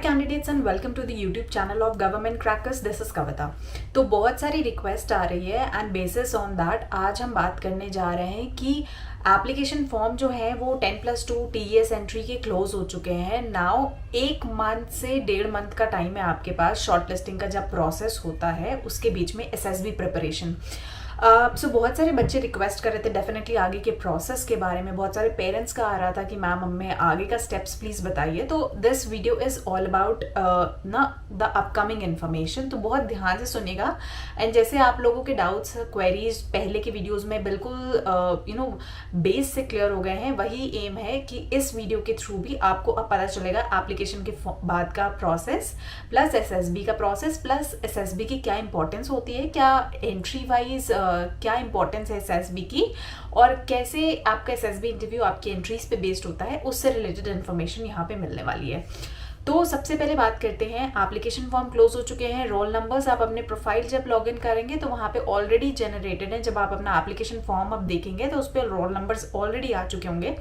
Candidates and welcome to the YouTube channel of Government Crackers. This is Kavita. तो बहुत सारी request आ रही है एंड बेसिस ऑन दैट आज हम बात करने जा रहे हैं कि एप्लीकेशन फॉर्म जो है वो 10+2 TES एंट्री के क्लोज हो चुके हैं। नाउ 1 मंथ से 1.5 मंथ का टाइम है आपके पास शॉर्ट लिस्टिंग का जब प्रोसेस होता है उसके बीच में SSB प्रिपरेशन। सो बहुत सारे बच्चे रिक्वेस्ट कर रहे थे डेफिनेटली आगे के प्रोसेस के बारे में। बहुत सारे पेरेंट्स का आ रहा था कि मैम हमें आगे का स्टेप्स प्लीज बताइए। तो this video is all about ना द अपकमिंग इन्फॉर्मेशन। तो बहुत ध्यान से सुनिएगा एंड जैसे आप लोगों के डाउट्स क्वेरीज पहले के वीडियोस में बिल्कुल बेस से क्लियर हो गए हैं, वही एम है कि इस वीडियो के थ्रू भी आपको अब पता चलेगा एप्लीकेशन के बाद का प्रोसेस प्लस SSB का प्रोसेस प्लस SSB की क्या इंपॉर्टेंस होती है, क्या एंट्री वाइज क्या इंपॉर्टेंस है SSB की और कैसे आपका SSB इंटरव्यू आपकी एंट्रीज पे बेस्ड होता है, उससे रिलेटेड इन्फॉर्मेशन यहाँ पे मिलने वाली है। तो सबसे पहले बात करते हैं, एप्लीकेशन फॉर्म क्लोज हो चुके हैं। रोल नंबर्स आप अपने प्रोफाइल जब लॉगिन करेंगे तो वहाँ पे ऑलरेडी जनरेटेड है। जब आप अपना एप्लीकेशन फॉर्म अब देखेंगे तो उस पर रोल नंबर्स ऑलरेडी आ चुके होंगे।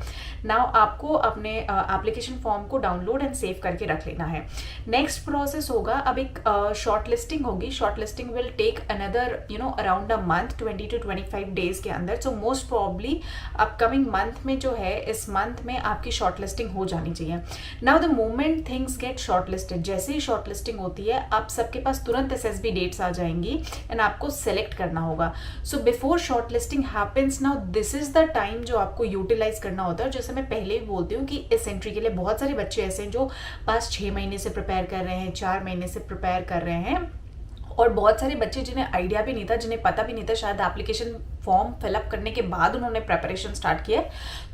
नाउ आपको अपने एप्लीकेशन फॉर्म को डाउनलोड एंड सेव करके रख लेना है। नेक्स्ट प्रोसेस होगा, अब एक शॉर्ट लिस्टिंग होगी। Short listing will take another around a month, 20 to 25 days के अंदर। So most probably upcoming month में जो है, इस मंथ में आपकी शॉर्ट लिस्टिंग हो जानी चाहिए। Now the moment things get shortlisted, जैसे ही शॉर्टलिस्टिंग होती है आप सबके पास तुरंत SSB डेट्स आ जाएंगी एंड आपको सेलेक्ट करना होगा। So before shortlisting happens, now this is the time जो आपको यूटिलाइज करना होता है। जैसे मैं पहले भी बोलती हूँ कि इस एंट्री के लिए बहुत सारे बच्चे ऐसे हैं जो पास 6 महीने से प्रिपेयर कर रहे हैं, 4 महीने से प्रिपेयर कर रहे हैं, और बहुत सारे बच्चे जिन्हें आइडिया भी नहीं था, जिन्हें पता भी नहीं था, शायद एप्लीकेशन फॉर्म फिलअप करने के बाद उन्होंने प्रेपरेशन स्टार्ट किया।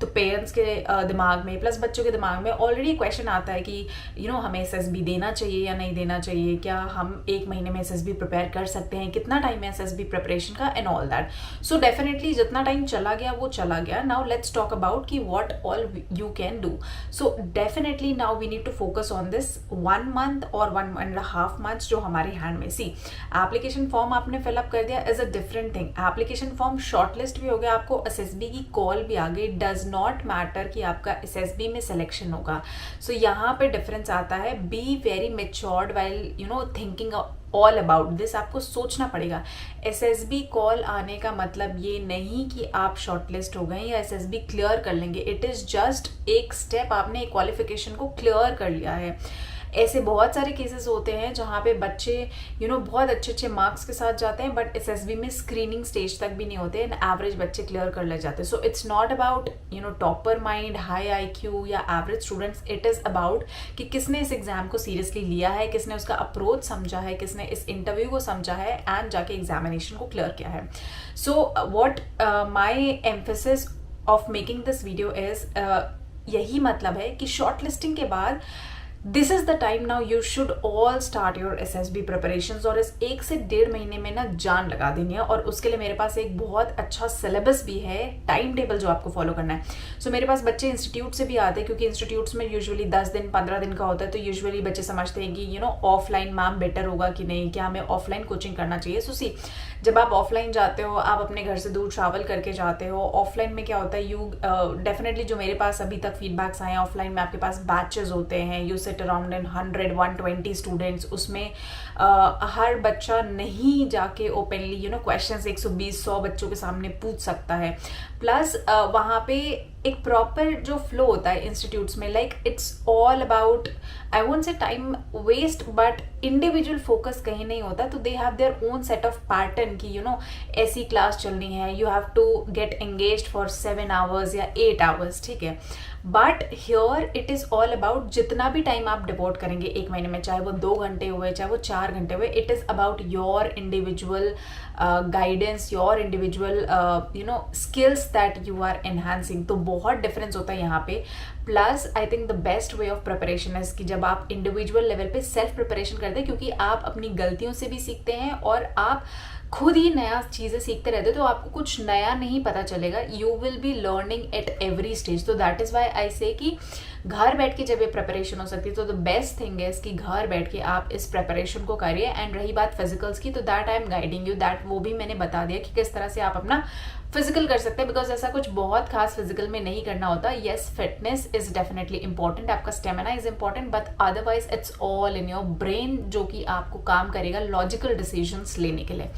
तो पेरेंट्स के दिमाग में प्लस बच्चों के दिमाग में ऑलरेडी क्वेश्चन आता है कि हमें SSB देना चाहिए या नहीं देना चाहिए, क्या हम 1 महीने में SSB प्रिपेयर कर सकते हैं, कितना टाइम है SSB प्रिपरेशन का and all that. So definitely जितना टाइम चला गया वो चला गया। नाउ लेट्स टॉक अबाउट कि what all you can do. So definitely now we need to focus on this 1 month और 1.5 मंथ्स जो हमारे हैंड में। सी एप्लीकेशन फॉर्म आपने फिलअप कर दिया is a different thing. Application form shortlist भी हो गया, आपको SSB की कॉल भी आ गई, डज नॉट मैटर कि आपका SSB में सिलेक्शन होगा। सो यहाँ पे डिफरेंस आता है। Be very matured while thinking all about this. आपको सोचना पड़ेगा। SSB कॉल आने का मतलब ये नहीं कि आप शॉर्टलिस्ट हो गए या SSB क्लियर कर लेंगे। इट इज जस्ट एक स्टेप, आपने एक क्वालिफिकेशन को क्लियर कर लिया है। ऐसे बहुत सारे केसेस होते हैं जहाँ पे बच्चे बहुत अच्छे मार्क्स के साथ जाते हैं बट SSB में स्क्रीनिंग स्टेज तक भी नहीं होते एंड एवरेज बच्चे क्लियर कर ले जाते हैं। So it's not about topper mind, high IQ या average students. It is about कि किसने इस एग्जाम को सीरियसली लिया है, किसने उसका अप्रोच समझा है, किसने इस इंटरव्यू को समझा है एंड जाके एग्जामिनेशन को क्लियर किया है। So what my emphasis of making this video is, यही मतलब है कि शॉर्ट लिस्टिंग के बाद this is the time now you should all start your SSB preparations. और इस 1 से 1.5 महीने में ना जान लगा देनी है और उसके लिए मेरे पास एक बहुत अच्छा सिलेबस भी है, टाइम टेबल जो आपको फॉलो करना है। सो मेरे पास बच्चे इंस्टीट्यूट से भी आते हैं क्योंकि इंस्टीट्यूट्स में यूजुअली 10 दिन 15 दिन का होता है। तो यूजुअली बच्चे समझते हैं कि ऑफलाइन मैम बेटर होगा कि नहीं, क्या हमें ऑफलाइन कोचिंग करना चाहिए। सो सी, जब आप ऑफलाइन जाते हो, आप अपने घर से दूर ट्रैवल करके जाते हो। ऑफलाइन में क्या होता है, यू डेफिनेटली जो मेरे पास अभी तक फीडबैक्स आए हैं, ऑफलाइन में आपके पास बैचेस होते हैं, you sit around in 100-120 students. उसमें हर बच्चा नहीं जाके ओपनली क्वेश्चंस 120-100 बच्चों के सामने पूछ सकता है। प्लस वहाँ पे एक प्रॉपर जो फ्लो होता है इंस्टीट्यूट्स में, like it's all about, I won't say time waste but individual focus कहीं नहीं होता। तो they have their own set of pattern कि ऐसी क्लास चलनी है, you have to get engaged for 7 hours या 8 आवर्स, ठीक है। But here it is all about जितना भी टाइम आप डिवोट करेंगे 1 महीने में, चाहे वो 2 घंटे हुए चाहे वो 4 घंटे हुए, it is about your individual guidance, your individual skills that you are enhancing. तो बहुत डिफरेंस होता है यहाँ पे। Plus I think the best way of preparation है कि जब आप इंडिविजुअल लेवल पे सेल्फ प्रिपरेशन करते हैं, क्योंकि आप अपनी गलतियों से भी सीखते हैं और आप खुद ही नया चीज़ें सीखते रहते हो, तो आपको कुछ नया नहीं पता चलेगा। You will be learning at every stage. तो दैट इज़ वाई आई से कि घर बैठ के जब ये प्रिपरेशन हो सकती है तो द बेस्ट थिंग है कि घर बैठ के आप इस प्रिपरेशन को करिए। एंड रही बात फिजिकल्स की, तो that I am guiding you, that वो भी मैंने बता दिया कि किस तरह से आप अपना फिजिकल कर सकते हैं, बिकॉज ऐसा कुछ बहुत खास फिजिकल में नहीं करना होता। Yes, fitness is definitely important, आपका stamina is important, but otherwise it's all in your brain, जो कि आपको काम करेगा लॉजिकल डिसीजंस लेने के लिए।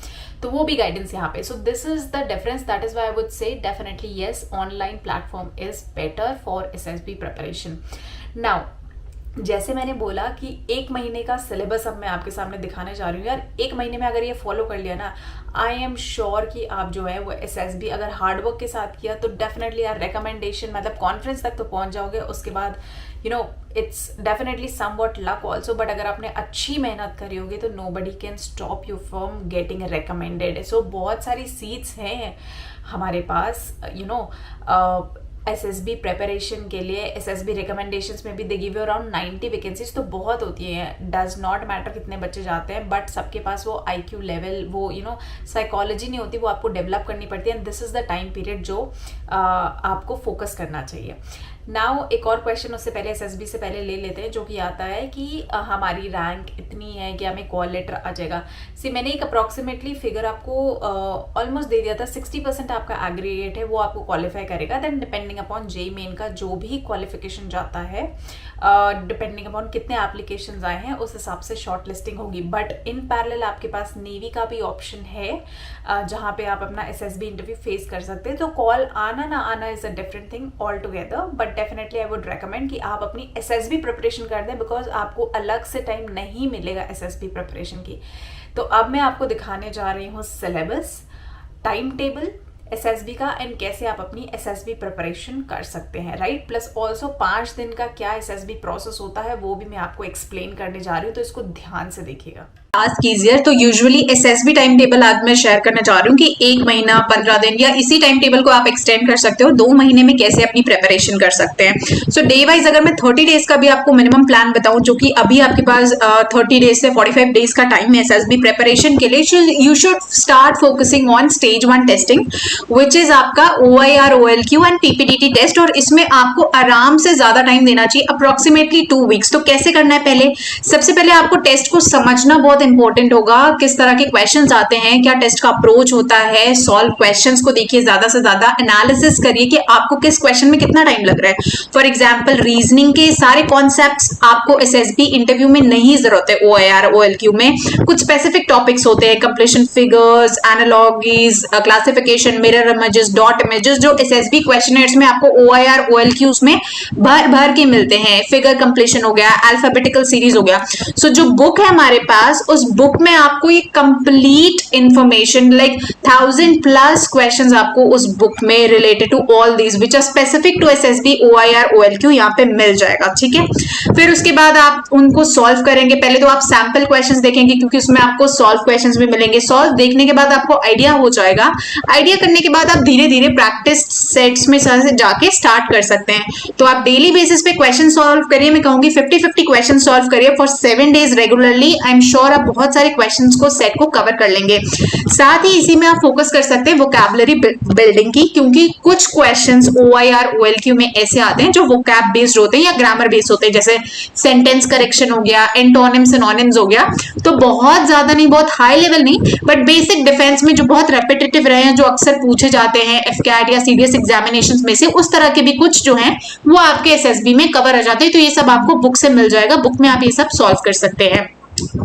तो वो भी गाइडेंस यहाँ पे। So this is the difference, that is why I would say definitely yes, online platform is better for SSB preparation. Now जैसे मैंने बोला कि 1 महीने का सिलेबस अब मैं आपके सामने दिखाने जा रही हूँ यार। 1 महीने में अगर ये फॉलो कर लिया ना, आई एम श्योर कि आप जो है वो SSB अगर हार्डवर्क के साथ किया तो डेफिनेटली यार रिकमेंडेशन मतलब कॉन्फ्रेंस तक तो पहुंच जाओगे। उसके बाद you know it's definitely somewhat luck also, but अगर आपने अच्छी मेहनत करी होगी तो nobody can stop you from getting recommended. So बहुत सारी सीट्स हैं हमारे पास SSB प्रिपरेशन के लिए। SSB रिकमेंडेशंस में भी they give you around 90 vacancies, तो बहुत होती हैं। डज नॉट मैटर कितने बच्चे जाते हैं, बट सबके पास वो IQ लेवल, वो साइकोलॉजी नहीं होती, वो आपको डेवलप करनी पड़ती है। And this is the time period जो आपको फोकस करना चाहिए। नाउ एक और क्वेश्चन उससे पहले SSB से पहले ले लेते हैं, जो कि आता है कि हमारी रैंक इतनी है कि हमें कॉल लेटर आ जाएगा। मैंने एक अप्रॉक्सीमेटली फिगर आपको ऑलमोस्ट दे दिया था। 60% आपका एग्रीगेट है, वो आपको क्वालिफाई करेगा। Then depending upon JEE main का जो भी क्वालिफिकेशन जाता है, डिपेंडिंग अपॉन कितने एप्लीकेशंस आए हैं उस हिसाब से शॉर्ट लिस्टिंग होगी। बट इन पैरेलल आपके पास नेवी का भी ऑप्शन है, जहाँ पे आप अपना SSB इंटरव्यू फेस कर सकते हैं। तो कॉल आना ना आना is a different thing all together, but definitely I would recommend कि आप अपनी SSB प्रिपरेशन कर दें, बिकॉज आपको अलग से टाइम नहीं मिलेगा SSB प्रिपरेशन की। तो अब मैं आपको दिखाने जा रही हूँ सिलेबस, टाइम टेबल SSB का, एंड कैसे आप अपनी SSB प्रिपरेशन कर सकते हैं, राइट। प्लस ऑल्सो 5 दिन का क्या SSB प्रोसेस होता है वो भी मैं आपको एक्सप्लेन करने जा रही हूँ, तो इसको ध्यान से देखिएगा। टास्क ईजियर, तो यूजुअली SSB टाइम टेबल आज मैं शेयर करना चाह रही हूँ कि 1 महीना 15 दिन या इसी टाइम टेबल को आप एक्सटेंड कर सकते हो 2 महीने में कैसे अपनी प्रिपरेशन कर सकते हैं। सो डे वाइज अगर मैं 30 डेज का भी आपको मिनिमम प्लान बताऊं, जो कि अभी आपके पास 30 डेज से 45 डेज का टाइम है SSB प्रिपरेशन के लिए, you should start focusing on stage 1 testing, which is आपका OIR OLQ and PPDT test, और इसमें आपको आराम से ज्यादा टाइम देना चाहिए, अप्रोक्सीमेटली 2 वीक्स। तो कैसे करना है, पहले सबसे पहले आपको टेस्ट को समझना बहुत इंपॉर्टेंट होगा, किस तरह के क्वेश्चंस आते हैं, क्या टेस्ट का अप्रोच होता है। सॉल्व क्वेश्चंस को देखिए, ज्यादा से ज्यादा एनालिसिस करिए कि आपको किस क्वेश्चन में कितना टाइम लग रहा है। फॉर एग्जांपल रीजनिंग के सारे कॉन्सेप्ट्स आपको SSB इंटरव्यू में नहीं जरूरत है। OIR OLQ में कुछ स्पेसिफिक टॉपिक्स होते हैं, completion figures, analogies, classification, mirror images, dot images, जो SSB क्वेश्चनर्स में आपको OIR OLQs में भर भर के मिलते हैं। फिगर कंप्लीशन हो गया, अल्फाबेटिकल सीरीज हो गया। सो जो बुक है हमारे पास, उस बुक में आपको ये कंप्लीट इंफॉर्मेशन लाइक 1000+ क्वेश्चंस आपको उस बुक में related to all these which are specific to SSB OIR OLQ यहाँ पे मिल जाएगा, ठीक है। फिर उसके बाद आप उनको सॉल्व करेंगे। पहले तो आप सैंपल क्वेश्चंस देखेंगे, क्योंकि उसमें आपको सॉल्व क्वेश्चंस भी मिलेंगे। सॉल्व देखने के बाद आपको आइडिया हो जाएगा। आइडिया करने के बाद आप धीरे धीरे प्रैक्टिस सेट्स में जाके स्टार्ट कर सकते हैं। तो आप डेली बेसिस पे क्वेश्चन सॉल्व करिए। मैं कहूंगी 50-50 क्वेश्चन सॉल्व करिए for 7 days regularly. I am sure आप बहुत सारे क्वेश्चंस को सेट को कवर कर लेंगे। साथ ही इसी में आप फोकस कर सकते हैं वोकैबुलरी बिल्डिंग की, क्योंकि कुछ क्वेश्चंस OIR OLQ में ऐसे आते हैं जो वोकैब बेस्ड होते हैं या ग्रामर बेस्ड होते हैं, जैसे सेंटेंस करेक्शन हो गया, एंटोनिम सिनोनिम्स हो गया। तो बहुत ज्यादा नहीं, बहुत हाई लेवल नहीं, बट बेसिक डिफेंस में जो बहुत रेपिटेटिव रहे हैं, जो अक्सर पूछे जाते हैं FCAT या CDS एग्जामिनेशंस में से, उस तरह के भी कुछ जो हैं वो आपके SSB में कवर आ जाते हैं। तो ये सब आपको बुक से मिल जाएगा, बुक में आप ये सब सॉल्व कर सकते हैं।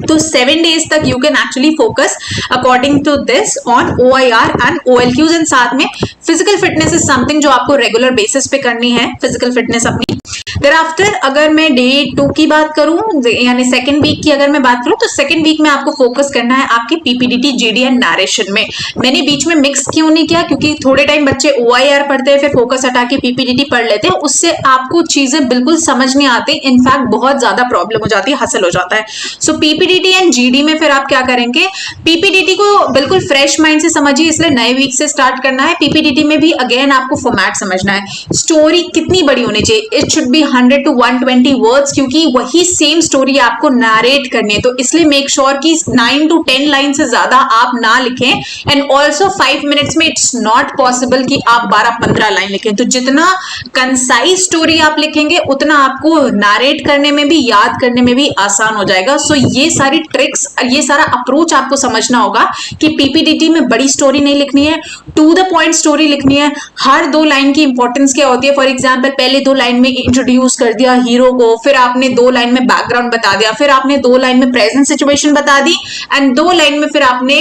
तो 7 डेज तक you can actually focus according to this on OIR and OLQs, and साथ में फिजिकल फिटनेस इज समथिंग जो आपको रेगुलर बेसिस पे करनी है, फिजिकल फिटनेस अपनी। देयरआफ्टर अगर मैं डे 2 की बात करूं, यानी सेकंड वीक की अगर मैं बात करूं, तो सेकंड वीक में आपको फोकस करना है आपके PPDT GD एंड नरेशन में। मैंने बीच में मिक्स क्यों नहीं किया, क्योंकि थोड़े टाइम बच्चे OIR पढ़ते हैं फिर फोकस हटा के PPDT पढ़ लेते हैं, उससे आपको चीजें बिल्कुल समझ नहीं आती, इनफैक्ट बहुत ज्यादा प्रॉब्लम हो जाती है, हसल हो जाता है। सो PPDT एंड GD में फिर आप क्या करेंगे, PPDT को बिल्कुल फ्रेश माइंड से समझिए, इसलिए नए वीक से स्टार्ट करना है। PPDT में भी अगेन आपको फॉर्मेट समझना है, स्टोरी कितनी बड़ी होनी चाहिए, it should be 100 to 120 words, क्योंकि वही सेम स्टोरी आपको नरेट करनी है, तो इसलिए मेक श्योर कि 9 to 10 लाइन से ज्यादा आप ना लिखें। एंड ऑल्सो 5 मिनट्स में इट्स नॉट पॉसिबल कि आप 12-15 लाइन लिखें, तो जितना कंसाइज स्टोरी आप लिखेंगे उतना आपको नरेट करने में भी, याद करने में भी आसान हो जाएगा। सो ये सारी ट्रिक्स, ये सारा अप्रोच आपको समझना होगा कि पीपीडीटी में बड़ी स्टोरी नहीं लिखनी है, टू द पॉइंट स्टोरी लिखनी है। हर 2 लाइन की इंपॉर्टेंस क्या होती है, फॉर एग्जाम्पल पहले 2 लाइन में इंट्रोड्यूस कर दिया हीरो को, फिर आपने 2 लाइन में बैकग्राउंड बता दिया, फिर आपने 2 लाइन में प्रेजेंट सिचुएशन बता दी, एंड 2 लाइन में फिर आपने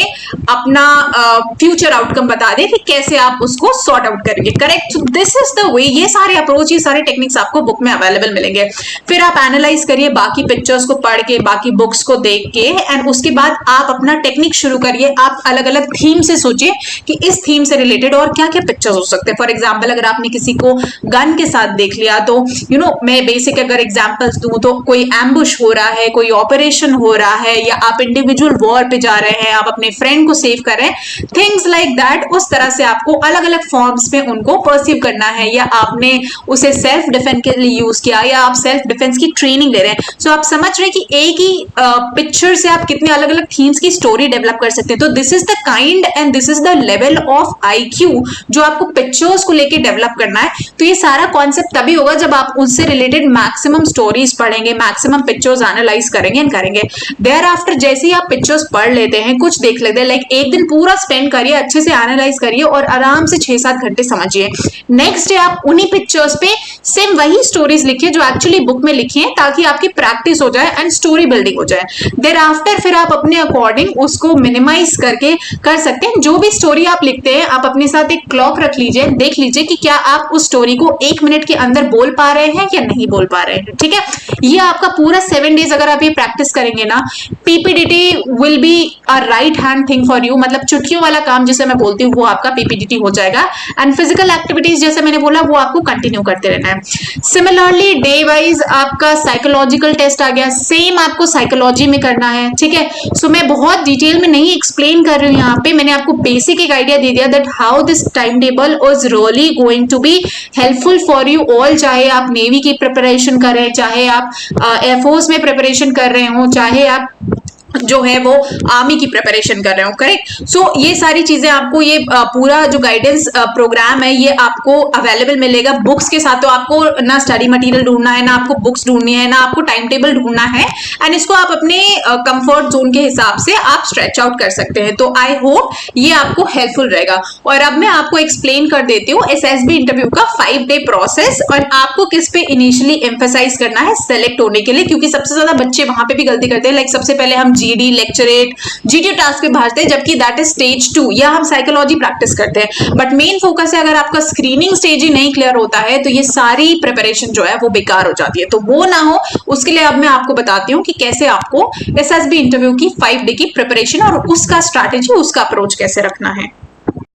अपना फ्यूचर आउटकम बता दिया कि कैसे आप उसको सॉर्ट आउट करेंगे। Correct? So this is the way. ये सारे अप्रोच, ये सारे टेक्निक्स आपको बुक में अवेलेबल मिलेंगे। फिर आप एनालाइज करिए बाकी पिक्चर्स को पढ़ के, बाकी बुक्स को देख के, एंड उसके बाद आप अपना टेक्निक शुरू करिए। आप अलग अलग थीम से सोचिए कि इस थीम से रिलेटेड और क्या क्या पिक्चर्स हो सकते हैं। फॉर एग्जाम्पल अगर आपने किसी को गन के साथ देख लिया तो मैं बेसिक अगर एग्जाम्पल्स दूं तो कोई एम्बुश हो रहा है, कोई ऑपरेशन हो रहा है, या आप इंडिविजुअल वॉर पे जा रहे हैं, आप अपने फ्रेंड को सेव कर रहे हैं, थिंग्स लाइक दैट। उस तरह से आपको अलग अलग फॉर्म्स में उनको परसीव करना है, या आपने उसे सेल्फ डिफेंस के लिए यूज किया, या आप सेल्फ डिफेंस की ट्रेनिंग ले रहे हैं। सो आप समझ रहे हैं कि एक ही पिक्चर से आप कितने अलग अलग थीम्स की स्टोरी डेवलप कर सकते हैं। तो this is the kind and this is the level of IQ जो आपको पिक्चर्स को लेके डेवलप करना है। तो ये सारा कॉन्सेप्ट तभी होगा जब आप उससे रिलेटेड मैक्सिमम स्टोरीज पढ़ेंगे, मैक्सिमम पिक्चर्स एनालाइज करेंगे एंड करेंगे। देयर आफ्टर जैसे ही आप पिक्चर्स पढ़ लेते हैं, कुछ देख लेते हैं, लाइक एक दिन पूरा स्पेंड करिए, अच्छे से एनालाइज करिए और आराम से 6-7 घंटे समझिए। नेक्स्ट डे आप उन्हीं पिक्चर्स पे सेम वही स्टोरीज लिखिए जो एक्चुअली बुक में लिखी है, ताकि आपकी प्रैक्टिस हो जाए एंड स्टोरी बिल्डिंग हो जाए। देयर आफ्टर फिर आप अपने अकॉर्डिंग उसको मिनिमाइज करके कर सकते हैं। जो भी स्टोरी आप लिखते हैं, आप अपने साथ एक क्लॉक रख लीजिए, देख लीजिए कि क्या आप उस स्टोरी को 1 मिनट के अंदर बोल पा रहे हैं या नहीं बोल पा रहे हैं। ठीक है, ये आपका पूरा 7 डेज अगर आप ये प्रैक्टिस करेंगे ना, PPDT will be a right hand thing for you. मतलब चुटकियों वाला काम जिसे मैं बोलती हूँ वो आपका पीपीडीटी हो जाएगा। एंड फिजिकल एक्टिविटीज जैसे मैंने बोला वो आपको कंटिन्यू करते रहना है। सिमिलरली डे वाइज आपका साइकोलॉजिकल टेस्ट आ गया, सेम आपको साइकोलॉजी में करना है। ठीक है, सो मैं बहुत डिटेल में नहीं एक्सप्लेन कर रही हूँ यहाँ पे, मैंने आपको बेसिक एक आइडिया दे दिया that how this time table is really going to be helpful for you all. चाहे आप नेवी की प्रिपरेशन कर रहे हैं, चाहे आप एयरफोर्स में प्रिपरेशन कर रहे हो, चाहे आप जो है वो आर्मी की प्रिपरेशन कर रहे हो। करेक्ट? सो ये सारी चीजें आपको, ये पूरा जो गाइडेंस प्रोग्राम है ये आपको अवेलेबल मिलेगा बुक्स के साथ। तो आपको ना स्टडी मटेरियल ढूंढना है, ना आपको बुक्स ढूंढनी है, ना आपको टाइम टेबल ढूंढना है, एंड इसको आप अपने कंफर्ट जोन के हिसाब से आप स्ट्रेच आउट कर सकते हैं। तो आई होप ये आपको हेल्पफुल रहेगा। और अब मैं आपको एक्सप्लेन कर देती हूँ एसएसबी इंटरव्यू का 5 डे प्रोसेस, और आपको किस पे इनिशियली एम्फेसाइज करना है सेलेक्ट होने के लिए, क्योंकि सबसे ज्यादा बच्चे वहां पे भी गलती करते हैं। लाइक सबसे पहले हम जीडी, लेक्चरेट, जीटी टास्क पे भागते हैं, जबकि दैट इज स्टेज 2, या हम साइकोलॉजी प्रैक्टिस करते हैं। बट मेन फोकस है, अगर आपका स्क्रीनिंग स्टेज ही नहीं क्लियर होता है तो ये सारी प्रिपरेशन जो है वो बेकार हो जाती है। तो वो ना हो उसके लिए अब मैं आपको बताती हूँ कि कैसे आपको एसएसबी इंटरव्यू की 5 डे की प्रिपरेशन और उसका स्ट्रैटेजी, उसका अप्रोच कैसे रखना है।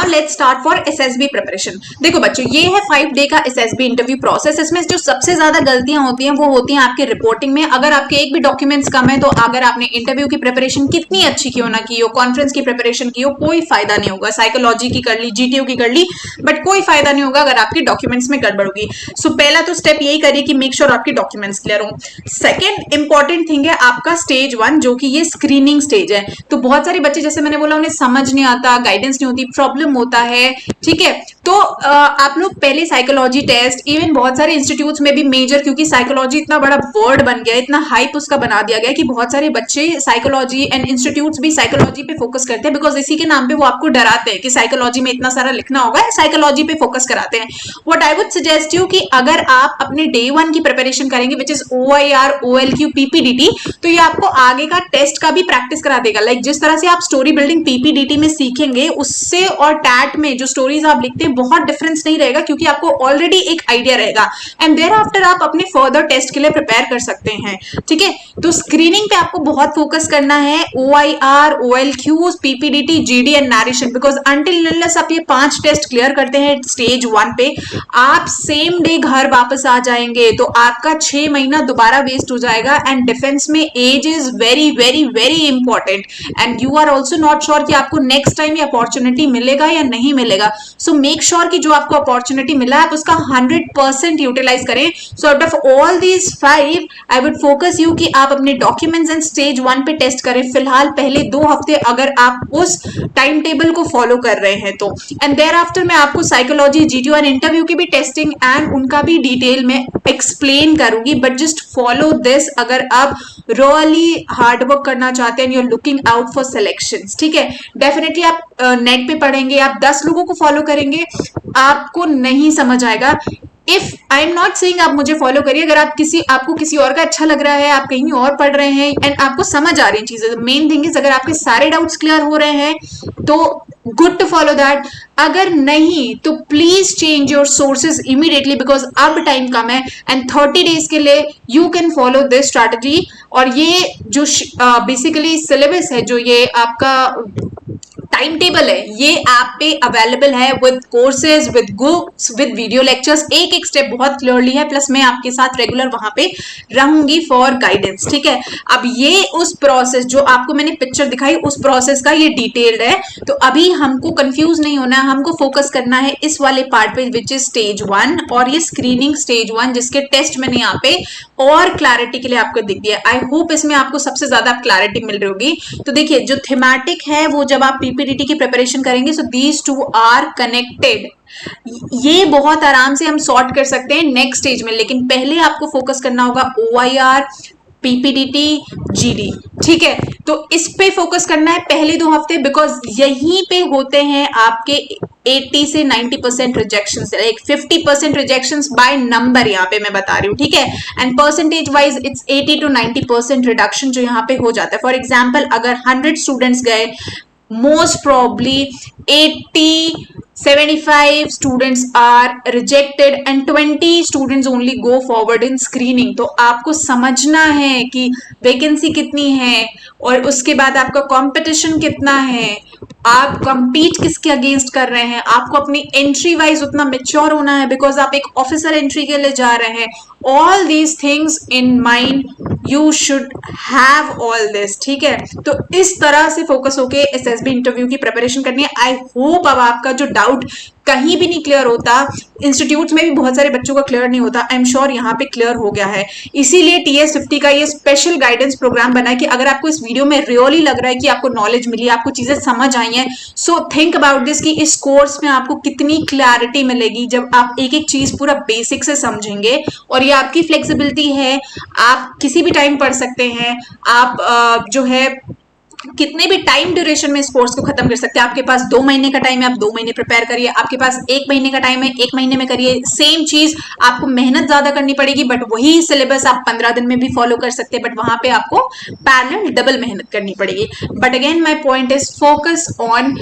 Let's start for SSB preparation. देखो बच्चों, ये है 5 डे का एसएसबी इंटरव्यू प्रोसेस। इसमें जो सबसे ज्यादा गलतियां होती हैं वो होती हैं आपके रिपोर्टिंग में। अगर आपके एक भी डॉक्यूमेंट्स कम है तो अगर आपने इंटरव्यू की प्रिपरेशन कितनी अच्छी क्यों ना की हो, कॉन्फ्रेंस की प्रिपरेशन की हो, कोई फायदा नहीं होगा। साइकोलॉजी की कर ली, जीटीओ की कर ली, बट कोई फायदा नहीं होगा अगर आपकी डॉक्यूमेंट्स में गड़बड़ होगी। सो पहला तो स्टेप यही करिए कि मेक श्योर आपकी डॉक्यूमेंट्स क्लियर हो। सेकेंड इंपॉर्टेंट थिंग है आपका स्टेज 1, जो कि ये स्क्रीनिंग स्टेज है। तो बहुत सारे बच्चे, जैसे मैंने बोला, उन्हें समझ नहीं आता, गाइडेंस नहीं होती, प्रॉब्लम होता है। ठीक है, तो आप लोग पहले साइकोलॉजी टेस्ट, इवन बहुत सारे इंस्टीट्यूट्स में भी मेजर, क्योंकि साइकोलॉजी इतना बड़ा वर्ड बन गया, इतना हाइप उसका बना दिया गया कि बहुत सारे बच्चे साइकोलॉजी एंड इंस्टीट्यूट्स भी साइकोलॉजी पे फोकस करते हैं, बिकॉज इसी के नाम पे वो आपको डराते हैं कि साइकोलॉजी में इतना सारा लिखना होगा, साइकोलॉजी पे फोकस कराते हैं। What I would suggest you कि अगर आप अपने डे 1 की प्रिपरेशन करेंगे, which is OIR, OLQ, PPDT, तो ये आपको आगे का टेस्ट का भी प्रैक्टिस करा देगा। लाइक जिस तरह से आप स्टोरी बिल्डिंग PPDT में सीखेंगे, उससे और टैट में जो स्टोरीज आप लिखते हैं बहुत डिफरेंस नहीं रहेगा, क्योंकि आपको ऑलरेडी एक आइडिया रहेगा, एंड देयर आफ्टर आप अपने फर्दर टेस्ट के लिए प्रिपेयर कर सकते हैं। ठीक है, तो स्क्रीनिंग पे आपको बहुत फोकस करना है, OIR, OLQ, PPDT, GD and narration, because until unless आप ये 5 टेस्ट क्लियर करते हैं स्टेज 1 पे, आप सेम डे घर वापस आ जाएंगे, तो आपका 6 महीना दोबारा वेस्ट हो जाएगा। एंड डिफेंस में age is very very very important, and you are also not sure कि आपको नेक्स्ट टाइम ये अपॉर्चुनिटी मिलेगा या नहीं मिलेगा। सो मेक श्योर कि जो आपको अपॉर्चुनिटी मिला है आप उसका 100% यूटिलाइज करें। So out of all these 5 I would focus you कि आप अपने डॉक्यूमेंट्स एंड स्टेज 1 पे टेस्ट करें फिलहाल पहले 2 हफ्ते, अगर आप उस टाइम टेबल को फॉलो कर रहे हैं तो। एंड देयर आफ्टर मैं आपको साइकोलॉजी, जीटीओ एंड इंटरव्यू की भी टेस्टिंग एंड उनका भी डिटेल में एक्सप्लेन करूंगी, बट जस्ट फॉलो दिस अगर आप रियली हार्ड वर्क करना चाहते हैं, you are looking out for selections. ठीक है, डेफिनेटली आप नेट पे पढ़ेंगे, आप 10 लोगों को फॉलो करेंगे, आपको नहीं समझ आएगा। If I am not saying आप मुझे फॉलो करिए, अगर आपको किसी और का अच्छा लग रहा है, आप कहीं और पढ़ रहे हैं एंड आपको समझ आ रही चीजें, मेन थिंग इज अगर आपके सारे डाउट्स क्लियर हो रहे हैं तो गुड टू फॉलो दैट। अगर नहीं तो please change your sources immediately, because अब टाइम कम है एंड 30 डेज के लिए you can follow this strategy. और ये जो बेसिकली सिलेबस है, जो ये आपका टाइम टेबल है, ये ऐप पे अवेलेबल है with courses, with books, with video lectures, एक एक स्टेप बहुत क्लियरली है, प्लस मैं आपके साथ रेगुलर वहां पे रहूंगी फॉर गाइडेंस। ठीक है, अब ये उस प्रोसेस जो आपको मैंने पिक्चर दिखाई उस प्रोसेस का ये डिटेल्ड है, तो अभी हमको कंफ्यूज नहीं होना है, हमको फोकस करना है इस वाले पार्ट पे विच इज स्टेज 1 और ये स्क्रीनिंग स्टेज 1 जिसके टेस्ट मैंने यहाँ पे और क्लैरिटी के लिए आपको दिख दिया। आई होप इसमें आपको सबसे ज्यादा क्लैरिटी मिल रही होगी। तो देखिए जो थीमेटिक है वो जब आप पीपीडीटी की प्रिपरेशन करेंगे, so these two are connected, ये बहुत आराम से हम सॉर्ट कर सकते हैं नेक्स्ट स्टेज में, लेकिन पहले आपको फोकस करना होगा OIR, पीपीडीटी, जीडी। ठीक है, तो इस पे फोकस करना है पहले 2 हफ्ते, बिकॉज यहीं पे होते हैं आपके 80 से 90% rejection, like 50% rejection by number यहाँ पे मैं बता रही हूँ। ठीक है, and percentage wise it's 80 to 90% reduction जो यहाँ पे हो जाता है। फॉर एग्जाम्पल अगर 100 स्टूडेंट्स गए, most probably 75 students are rejected and 20 students only go forward in screening। तो आपको समझना है कि वैकेंसी कितनी है और उसके बाद आपका कंपटीशन कितना है, आप compete किसके अगेंस्ट कर रहे हैं, आपको अपनी एंट्री वाइज उतना मेच्योर होना है बिकॉज आप एक ऑफिसर एंट्री के लिए जा रहे हैं। All these things in mind you should have all this. ठीक है, तो इस तरह से फोकस होके एसएसबी इंटरव्यू की प्रिपरेशन करनी है। आई होप अब आपका जो डाउट कहीं भी नहीं क्लियर होता, इंस्टीट्यूट में भी बहुत सारे बच्चों का क्लियर नहीं होता, आई एम श्योर यहाँ पे क्लियर हो गया है। इसीलिए TS50 का ये स्पेशल गाइडेंस प्रोग्राम बना है कि अगर आपको इस वीडियो में रियली लग रहा है कि आपको नॉलेज मिली, आपको चीजें समझ आई हैं, सो थिंक अबाउट दिस कि इस कोर्स में आपको कितनी क्लैरिटी मिलेगी जब आप एक एक चीज पूरा बेसिक से समझेंगे। और ये आपकी फ्लेक्सिबिलिटी है, आप किसी भी टाइम पढ़ सकते हैं, आप जो है कितने भी टाइम ड्यूरेशन में इस कोर्स को खत्म कर सकते हैं। आपके पास 2 महीने का टाइम है, आप 2 महीने प्रिपेयर करिए, आपके पास 1 महीने का टाइम है, 1 महीने में करिए। सेम चीज, आपको मेहनत ज्यादा करनी पड़ेगी बट वही सिलेबस आप 15 दिन में भी फॉलो कर सकते हैं, बट वहां पे आपको पैरेलल डबल मेहनत करनी पड़ेगी। But again my point is focus on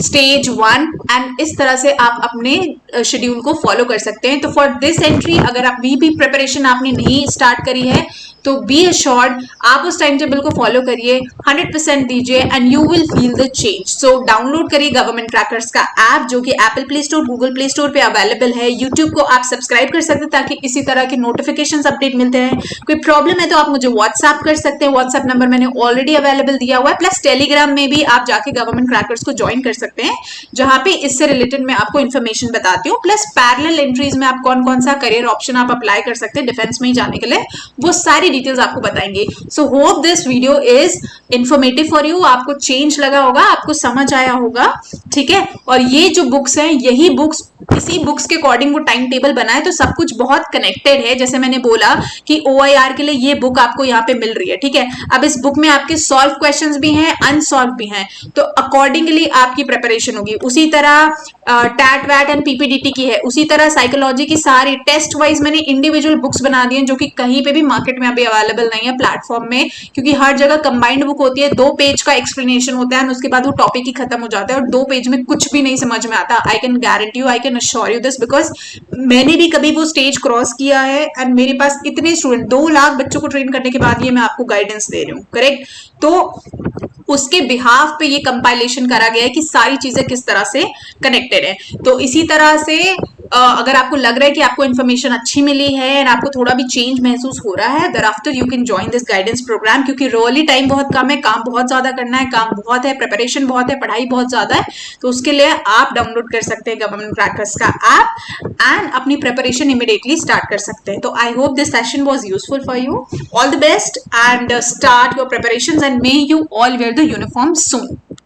stage 1 and इस तरह से आप अपने शेड्यूल को फॉलो कर सकते हैं। तो फॉर दिस एंट्री अगर आप भी प्रिपरेशन आपने नहीं स्टार्ट करी है तो बी अश्योर्ड आप उस टाइम टेबल को फॉलो करिए, 100% दीजिए and you will feel the change. So download करिए गवर्नमेंट क्रैकर्स का ऐप जो कि Apple play store, Google play store पे अवेलेबल है। यूट्यूब को आप सब्सक्राइब कर सकते हैं ताकि इसी तरह के नोटिफिकेशंस अपडेट मिलते हैं। कोई प्रॉब्लम है तो आप मुझे व्हाट्सएप कर सकते हैं, व्हाट्सएप नंबर मैंने ऑलरेडी अवेलेबल दिया हुआ है। प्लस टेलीग्राम में भी आप जाके गवर्नमेंट क्रैकर्स को ज्वाइन कर सकते हैं जहां पे इससे रिलेटेड मैं आपको इन्फॉर्मेशन बताती हूँ। प्लस पैरेलल एंट्रीज में आप कौन कौन सा करियर ऑप्शन आप अप्लाई कर सकते हैं डिफेंस में ही जाने के लिए, वो सारी डिटेल्स आपको बताएंगे। So hope this video is informative for you, आपको चेंज लगा होगा, आपको समझ आया होगा। ठीक है, और ये जो बुक्स हैं यही बुक्स, इसी बुक्स के अकॉर्डिंग वो टाइम टेबल बनाए, तो सब कुछ बहुत कनेक्टेड है। जैसे मैंने बोला कि OIR के लिए ये बुक आपको यहाँ पे मिल रही है। ठीक है, अब इस बुक में आपके सॉल्व क्वेश्चंस भी हैं, अनसॉल्व भी हैं, तो अकॉर्डिंगली आपकी प्रिपरेशन होगी। उसी तरह टैट वैट एंड पीपीडीटी की है, उसी तरह साइकोलॉजी की सारी टेस्ट वाइज मैंने इंडिविजुअल बुक्स बना दी हैं जो कि कहीं पे भी मार्केट में अभी अवेलेबल नहीं है प्लेटफॉर्म में, क्योंकि हर जगह कंबाइंड बुक होती है, 2 पेज का एक्सप्लेनेशन होता है और उसके बाद वो टॉपिक ही खत्म हो जाता है और 2 पेज में कुछ भी नहीं समझ में आता। I can guarantee you, I can assure you this, because मैंने भी कभी वो स्टेज क्रॉस किया है एंड मेरे पास इतने स्टूडेंट, 2 लाख बच्चों को ट्रेन करने के बाद ये मैं आपको गाइडेंस दे रही हूँ, करेक्ट। तो उसके बिहाफ पे ये कंपाइलेशन करा गया है कि सारी चीजें किस तरह से कनेक्टेड है। तो इसी तरह से अगर आपको लग रहा है कि आपको इन्फॉर्मेशन अच्छी मिली है एंड आपको थोड़ा भी चेंज महसूस हो रहा है, thereafter you can join this guidance program, क्योंकि रियली टाइम बहुत कम है, काम बहुत ज्यादा करना है, काम बहुत है, प्रिपरेशन बहुत है, पढ़ाई बहुत ज्यादा है, तो उसके लिए आप डाउनलोड कर सकते हैं गवर्नमेंट क्रैकर्स का ऐप एंड अपनी प्रिपरेशन इमीडिएटली स्टार्ट कर सकते हैं. तो I hope this session was useful for you. All the best and start your preparations and may you all wear the uniform soon.